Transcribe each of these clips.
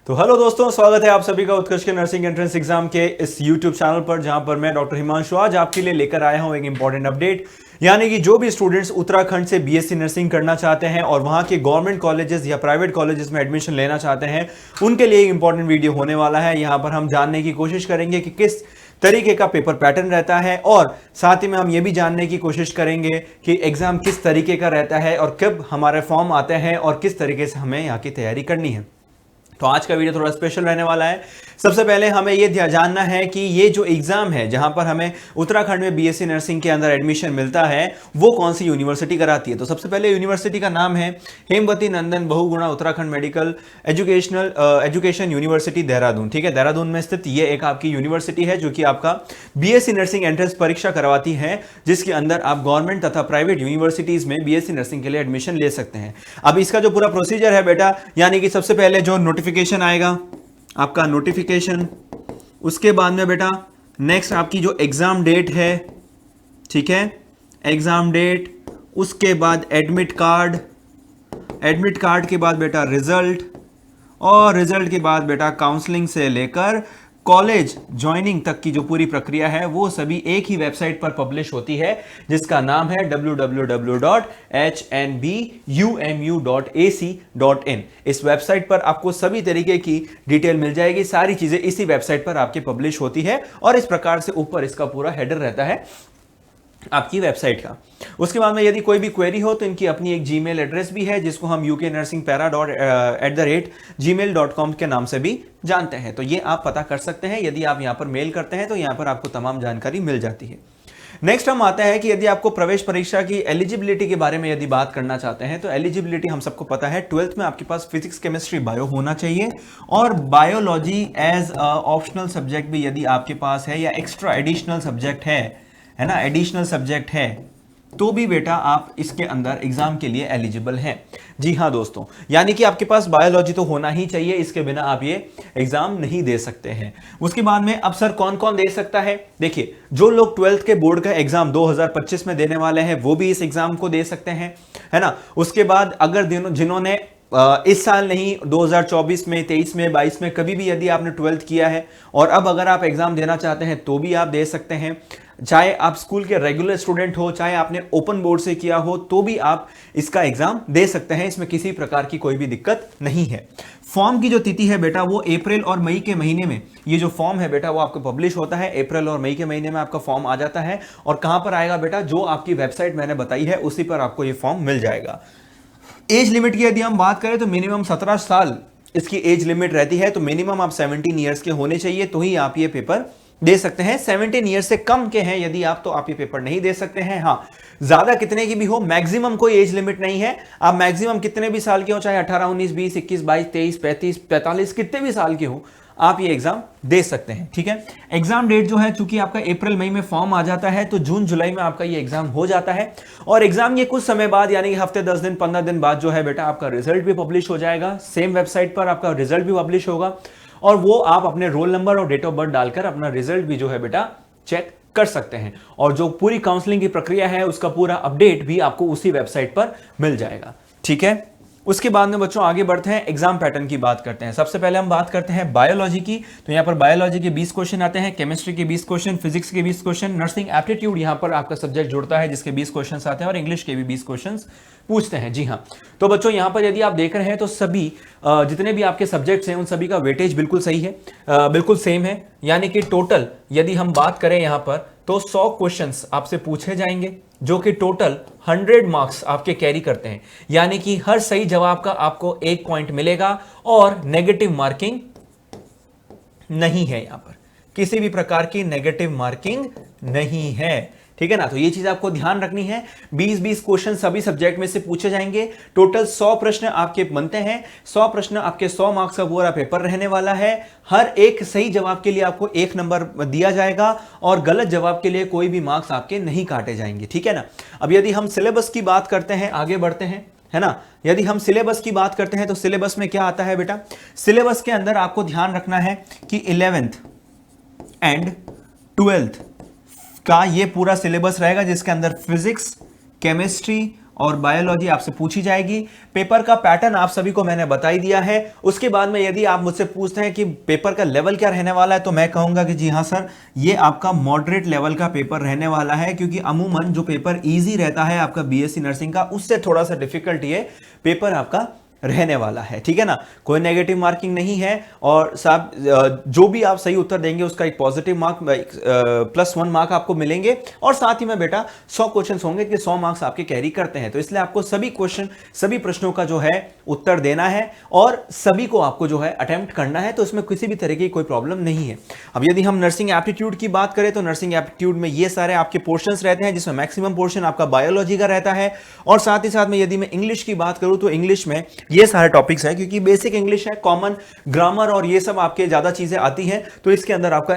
तो हेलो दोस्तों, स्वागत है आप सभी का उत्कर्ष के नर्सिंग एंट्रेंस एग्जाम के इस यूट्यूब चैनल पर, जहां पर मैं डॉक्टर हिमांशु आज आपके लिए लेकर आया हूं एक इंपॉर्टेंट अपडेट। यानी कि जो भी स्टूडेंट्स उत्तराखंड से बीएससी नर्सिंग करना चाहते हैं और वहां के गवर्नमेंट कॉलेजेस या प्राइवेट कॉलेजेस में एडमिशन लेना चाहते हैं, उनके लिए एक इंपॉर्टेंट वीडियो होने वाला है। यहां पर हम जानने की कोशिश करेंगे कि किस तरीके का पेपर पैटर्न रहता है और साथ ही में हम यह भी जानने की कोशिश करेंगे कि एग्जाम किस तरीके का रहता है और कब हमारे फॉर्म आते हैं और किस तरीके से हमें यहाँ की तैयारी करनी है। तो आज का वीडियो थोड़ा स्पेशल रहने वाला है। सबसे पहले हमें यह जानना है कि ये जो एग्जाम है जहां पर हमें उत्तराखंड में बीएससी नर्सिंग के अंदर एडमिशन मिलता है, वो कौन सी यूनिवर्सिटी कराती है। तो सबसे पहले यूनिवर्सिटी का नाम है Hemvati Nandan Bahuguna Uttarakhand medical education university Dehradun. ठीक है, देहरादून में स्थित ये एक आपकी यूनिवर्सिटी है जो कि आपका बीएससी नर्सिंग एंट्रेंस परीक्षा करवाती है, जिसके अंदर आप गवर्नमेंट तथा प्राइवेट यूनिवर्सिटीज में बीएससी नर्सिंग के लिए एडमिशन ले सकते हैं। अब इसका जो पूरा प्रोसीजर है बेटा, यानी कि सबसे पहले जो नोटिफिकेशन आएगा आपका नोटिफिकेशन, उसके बाद में बेटा नेक्स्ट आपकी जो एग्जाम डेट है, ठीक है, एग्जाम डेट, उसके बाद एडमिट कार्ड, एडमिट कार्ड के बाद बेटा रिजल्ट, और रिजल्ट के बाद बेटा काउंसलिंग से लेकर कॉलेज ज्वाइनिंग तक की जो पूरी प्रक्रिया है वो सभी एक ही वेबसाइट पर पब्लिश होती है, जिसका नाम है www.hnbumu.ac.in। इस वेबसाइट पर आपको सभी तरीके की डिटेल मिल जाएगी, सारी चीजें इसी वेबसाइट पर आपके पब्लिश होती है और इस प्रकार से ऊपर इसका पूरा हेडर रहता है आपकी वेबसाइट का। उसके बाद में यदि कोई भी क्वेरी हो तो इनकी अपनी एक जीमेल एड्रेस भी है, जिसको हम uknursingpara@gmail.com के नाम से भी जानते हैं। तो ये आप पता कर सकते हैं, यदि आप यहां पर मेल करते हैं तो यहां पर आपको तमाम जानकारी मिल जाती है। नेक्स्ट हम आते हैं कि यदि आपको प्रवेश परीक्षा की एलिजिबिलिटी के बारे में यदि बात करना चाहते हैं तो एलिजिबिलिटी हम सबको पता है, 12th में आपके पास फिजिक्स केमिस्ट्री बायो होना चाहिए और बायोलॉजी एज ऑप्शनल सब्जेक्ट भी यदि आपके पास है या एक्स्ट्रा एडिशनल सब्जेक्ट है ना, एडिशनल सब्जेक्ट है, तो भी बेटा आप इसके अंदर एग्जाम के लिए एलिजिबल हैं। जी हां दोस्तों, यानी कि आपके पास बायोलॉजी तो होना ही चाहिए, इसके बिना आप ये एग्जाम नहीं दे सकते हैं। उसके बाद में अब सर कौन कौन दे सकता है, देखिए जो लोग 12th के बोर्ड का एग्जाम 2025 में देने वाले हैं वो भी इस एग्जाम को दे सकते हैं, है ना। उसके बाद अगर जिन्होंने इस साल नहीं 2024 में, 23 में, 22 में कभी भी यदि आपने 12th किया है और अब अगर आप एग्जाम देना चाहते हैं तो भी आप दे सकते हैं। चाहे आप स्कूल के रेगुलर स्टूडेंट हो, चाहे आपने ओपन बोर्ड से किया हो, तो भी आप इसका एग्जाम दे सकते हैं, इसमें किसी प्रकार की कोई भी दिक्कत नहीं है। फॉर्म की जो तिथि है बेटा वो अप्रैल और मई के महीने में, ये जो फॉर्म है बेटा वो आपको पब्लिश होता है, अप्रैल और मई के महीने में आपका फॉर्म आ जाता है। और कहां पर आएगा बेटा, जो आपकी वेबसाइट मैंने बताई है उसी पर आपको ये फॉर्म मिल जाएगा। एज लिमिट की यदि हम बात करें तो मिनिमम 17 साल इसकी एज लिमिट रहती है, तो मिनिमम आप 17 ईयर्स के होने चाहिए तो ही आप ये पेपर दे सकते हैं। 17 ईयर्स से कम के हैं यदि आप, तो आप ये पेपर नहीं दे सकते हैं। हाँ, ज्यादा कितने की भी हो, मैक्सिमम कोई एज लिमिट नहीं है, आप मैक्सिमम कितने भी साल के हो, चाहे 18, 19, 20, 21, 22, 23, 35, 45 कितने भी साल के हो, आप ये एग्जाम दे सकते हैं। ठीक है, एग्जाम डेट जो है चूंकि आपका अप्रैल मई में फॉर्म आ जाता है तो जून जुलाई में आपका ये एग्जाम हो जाता है और एग्जाम ये कुछ समय बाद यानी कि हफ्ते 10 दिन 15 दिन बाद जो है बेटा आपका रिजल्ट भी पब्लिश हो जाएगा। सेम वेबसाइट पर आपका रिजल्ट भी पब्लिश होगा और वो आप अपने रोल नंबर और डेट ऑफ बर्थ डालकर अपना रिजल्ट भी जो है बेटा चेक कर सकते हैं और जो पूरी काउंसलिंग की प्रक्रिया है उसका पूरा अपडेट भी आपको उसी वेबसाइट पर मिल जाएगा। ठीक है, उसके बाद में बच्चों आगे बढ़ते हैं, एग्जाम पैटर्न की बात करते हैं। सबसे पहले हम बात करते हैं बायोलॉजी की, तो यहां पर बायोलॉजी के 20 क्वेश्चन आते हैं, केमिस्ट्री के 20 क्वेश्चन, फिजिक्स के 20 क्वेश्चन, नर्सिंग एप्टीट्यूड यहां पर आपका सब्जेक्ट जुड़ता है जिसके 20 क्वेश्चन आते हैं और इंग्लिश के भी 20 क्वेश्चन पूछते हैं। जी हाँ, तो बच्चों यहां पर यदि आप देख रहे हैं तो सभी जितने भी आपके सब्जेक्ट्स हैं उन सभी का वेटेज बिल्कुल सही है, बिल्कुल सेम है। यानी कि टोटल यदि हम बात करें यहां पर तो 100 क्वेश्चंस आपसे पूछे जाएंगे जो कि टोटल 100 मार्क्स आपके कैरी करते हैं। यानी कि हर सही जवाब का आपको 1 पॉइंट मिलेगा और नेगेटिव मार्किंग नहीं है, यहां पर किसी भी प्रकार की नेगेटिव मार्किंग नहीं है। ठीक है ना, तो ये चीज आपको ध्यान रखनी है। 20-20 क्वेश्चन सभी सब्जेक्ट में से पूछे जाएंगे, टोटल 100 प्रश्न आपके बनते हैं, 100 प्रश्न आपके 100 मार्क्स का पूरा पेपर रहने वाला है। हर एक सही जवाब के लिए आपको 1 नंबर दिया जाएगा और गलत जवाब के लिए कोई भी मार्क्स आपके नहीं काटे जाएंगे। ठीक है ना, अब यदि हम सिलेबस की बात करते हैं, आगे बढ़ते हैं, है ना। यदि हम सिलेबस की बात करते हैं तो सिलेबस में क्या आता है बेटा, सिलेबस के अंदर आपको ध्यान रखना है कि 11th एंड 12th का ये पूरा सिलेबस रहेगा, जिसके अंदर फिजिक्स, केमिस्ट्री और बायोलॉजी आपसे पूछी जाएगी। पेपर का पैटर्न आप सभी को मैंने बता ही दिया है। उसके बाद में यदि आप मुझसे पूछते हैं कि पेपर का लेवल क्या रहने वाला है, तो मैं कहूंगा कि जी हाँ सर, ये आपका मॉडरेट लेवल का पेपर रहने वाला है, क्योंकि अमूमन जो पेपर इजी रहता है आपका बीएससी नर्सिंग का, उससे थोड़ा सा डिफिकल्ट ये पेपर आपका रहने वाला है। ठीक है ना, कोई नेगेटिव मार्किंग नहीं है। और साहब जो भी आप सही उत्तर देंगे उसका एक पॉजिटिव मार्क +1 मार्क आपको मिलेंगे। और साथ ही में बेटा 100 क्वेश्चन होंगे कि 100 मार्क्स आपके कैरी करते हैं, तो इसलिए आपको सभी क्वेश्चन, सभी प्रश्नों का जो है उत्तर देना है और सभी को आपको जो है अटेम्प्ट करना है, तो इसमें किसी भी तरह की कोई प्रॉब्लम नहीं है। अब यदि हम नर्सिंग एप्टीट्यूड की बात करें, तो नर्सिंग एप्टीट्यूड में ये सारे आपके पोर्शंस रहते हैं, जिसमें मैक्सिमम पोर्शन आपका बायोलॉजी का रहता है। और साथ ही साथ में यदि मैं इंग्लिश की बात करूं, तो इंग्लिश में ये सारे टॉपिक्स हैं, क्योंकि बेसिक इंग्लिश है, कॉमन ग्रामर और ये सब आपके ज्यादा चीजें आती हैं, तो इसके अंदर आपका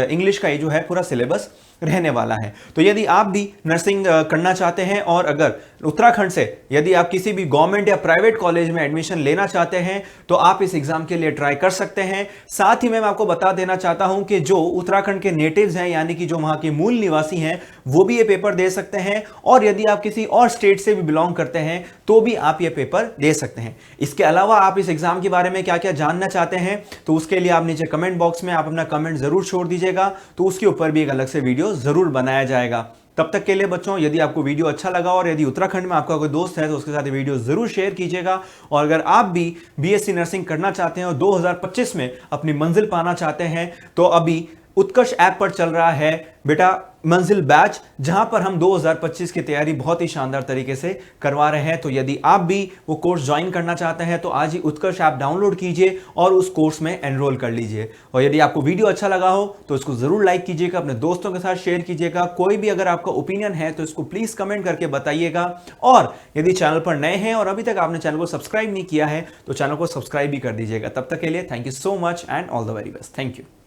इंग्लिश का ये जो है पूरा सिलेबस रहने वाला है। तो यदि आप भी नर्सिंग करना चाहते हैं और अगर उत्तराखंड से यदि आप किसी भी गवर्नमेंट या प्राइवेट कॉलेज में एडमिशन लेना चाहते हैं, तो आप इस एग्जाम के लिए ट्राई कर सकते हैं। साथ ही मैं आपको बता देना चाहता हूं कि जो उत्तराखंड के नेटिव्स हैं, यानी कि जो वहां के मूल निवासी हैं, वो भी ये पेपर दे सकते हैं। और यदि आप किसी और स्टेट से भी बिलोंग करते हैं, तो भी आप ये पेपर दे सकते हैं। इसके अलावा आप इस एग्जाम के बारे में क्या क्या जानना चाहते हैं, तो उसके लिए आप नीचे कमेंट बॉक्स में आप अपना कमेंट जरूर छोड़ दीजिएगा, तो उसके ऊपर भी एक अलग से वीडियो जरूर बनाया जाएगा। तब तक के लिए बच्चों, यदि आपको वीडियो अच्छा लगा और यदि उत्तराखंड में आपका कोई दोस्त है, तो उसके साथ वीडियो जरूर शेयर कीजिएगा। और अगर आप भी बीएससी नर्सिंग करना चाहते हैं और 2025 में अपनी मंजिल पाना चाहते हैं, तो अभी उत्कर्ष ऐप पर चल रहा है बेटा मंजिल बैच, जहां पर हम 2025 की तैयारी बहुत ही शानदार तरीके से करवा रहे हैं। तो यदि आप भी वो कोर्स ज्वाइन करना चाहते हैं, तो आज ही उत्कर्ष ऐप डाउनलोड कीजिए और उस कोर्स में एनरोल कर लीजिए। और यदि आपको वीडियो अच्छा लगा हो, तो इसको जरूर लाइक कीजिएगा, अपने दोस्तों के साथ शेयर कीजिएगा। कोई भी अगर आपका ओपिनियन है, तो इसको प्लीज कमेंट करके बताइएगा। और यदि चैनल पर नए हैं और अभी तक आपने चैनल को सब्सक्राइब नहीं किया है, तो चैनल को सब्सक्राइब भी कर दीजिएगा। तब तक के लिए thank you so much and all the very best. Thank you.